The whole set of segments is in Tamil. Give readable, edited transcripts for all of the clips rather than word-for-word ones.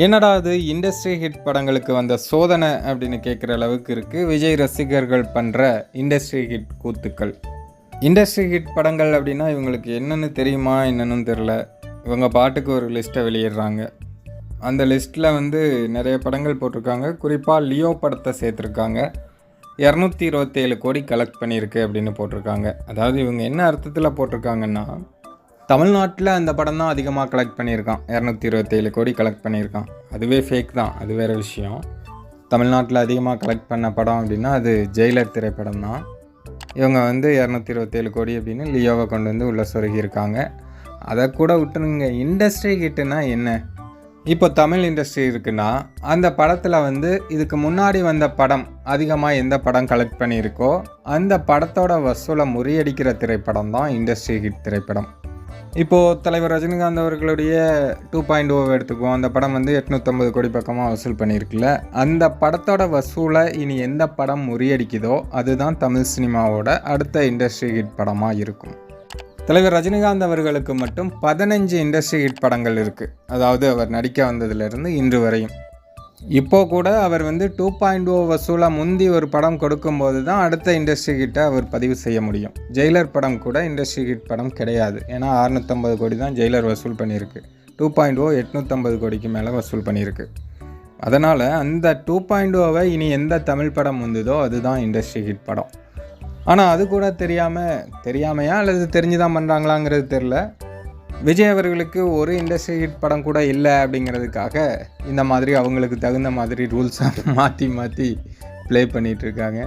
என்னடா அது இண்டஸ்ட்ரி ஹிட் படங்களுக்கு வந்த சோதனை அப்படின்னு கேட்குற அளவுக்கு இருக்குது விஜய் ரசிகர்கள் பண்ணுற இண்டஸ்ட்ரி ஹிட் கூத்துக்கள். இண்டஸ்ட்ரி ஹிட் படங்கள் அப்படின்னா இவங்களுக்கு என்னென்னு தெரியுமா என்னன்னு தெரில. இவங்க பாட்டுக்கு ஒரு லிஸ்ட்டை வெளியிடுறாங்க. அந்த லிஸ்ட்டில் நிறைய படங்கள் போட்டிருக்காங்க. குறிப்பாக லியோ படத்தை சேர்த்துருக்காங்க. 227 கோடி கலெக்ட் பண்ணியிருக்கு அப்படின்னு போட்டிருக்காங்க. அதாவது இவங்க என்ன அர்த்தத்தில் போட்டிருக்காங்கன்னா, தமிழ்நாட்டில் அந்த படம் தான் அதிகமாக கலெக்ட் பண்ணியிருக்கான். 227 கோடி கலெக்ட் பண்ணியிருக்கான். அதுவே ஃபேக் தான், அது வேறு விஷயம். தமிழ்நாட்டில் அதிகமாக கலெக்ட் பண்ண படம் அப்படின்னா அது ஜெயிலர் திரைப்படம் தான். இவங்க 227 கோடி அப்படின்னு லியோவை கொண்டு உள்ளே சொருகியிருக்காங்க. அதை கூட விட்டுருங்க. இண்டஸ்ட்ரி ஹிட்டுன்னா என்ன? இப்போ தமிழ் இண்டஸ்ட்ரி இருக்குன்னா அந்த படத்தில் இதுக்கு முன்னாடி வந்த படம் அதிகமாக எந்த படம் கலெக்ட் பண்ணியிருக்கோ அந்த படத்தோட வசூலை முறியடிக்கிற திரைப்படம் தான் இண்டஸ்ட்ரி ஹிட் திரைப்படம். இப்போது தலைவர் ரஜினிகாந்த் அவர்களுடைய 2.0 எடுத்துக்குவோம். அந்த படம் 850 கோடி பக்கமாக வசூல் பண்ணியிருக்குல்ல. அந்த படத்தோட வசூலை இனி எந்த படம் முறியடிக்குதோ அதுதான் தமிழ் சினிமாவோட அடுத்த இண்டஸ்ட்ரி ஹிட் படமாக இருக்கும். தலைவர் ரஜினிகாந்த் அவர்களுக்கு மட்டும் 15 இண்டஸ்ட்ரி ஹிட் படங்கள் இருக்குது. அதாவது அவர் நடிக்க வந்ததுலேருந்து இன்று வரையும். இப்போது கூட அவர் 2.0 வசூலை முந்தி ஒரு படம் கொடுக்கும்போது தான் அடுத்த இண்டஸ்ட்ரி ஹிட்டை அவர் பதிவு செய்ய முடியும். ஜெயிலர் படம் கூட இண்டஸ்ட்ரி ஹிட் படம் கிடையாது. ஏன்னா 650 கோடி தான் ஜெயிலர் வசூல் பண்ணியிருக்கு. 2.0 850 கோடிக்கு மேலே வசூல் பண்ணியிருக்கு. அதனால் அந்த 2.0வை இனி எந்த தமிழ் படம் வந்ததோ அதுதான் இண்டஸ்ட்ரி ஹிட் படம். ஆனால் அது கூட தெரியாமையா அல்லது தெரிஞ்சு தான் பண்ணுறாங்களாங்கிறது தெரில. விஜய் அவர்களுக்கு ஒரு இண்டஸ்ட்ரி ஹிட் படம் கூட இல்லை அப்படிங்கிறதுக்காக இந்த மாதிரி அவங்களுக்கு தகுந்த மாதிரி ரூல்ஸாக மாற்றி ப்ளே பண்ணிகிட்ருக்காங்க.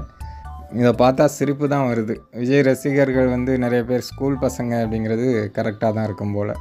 இதை பார்த்தா சிரிப்பு தான் வருது. விஜய் ரசிகர்கள் நிறைய பேர் ஸ்கூல் பசங்க அப்படிங்கிறது கரெக்டாக தான் இருக்கும் போல்.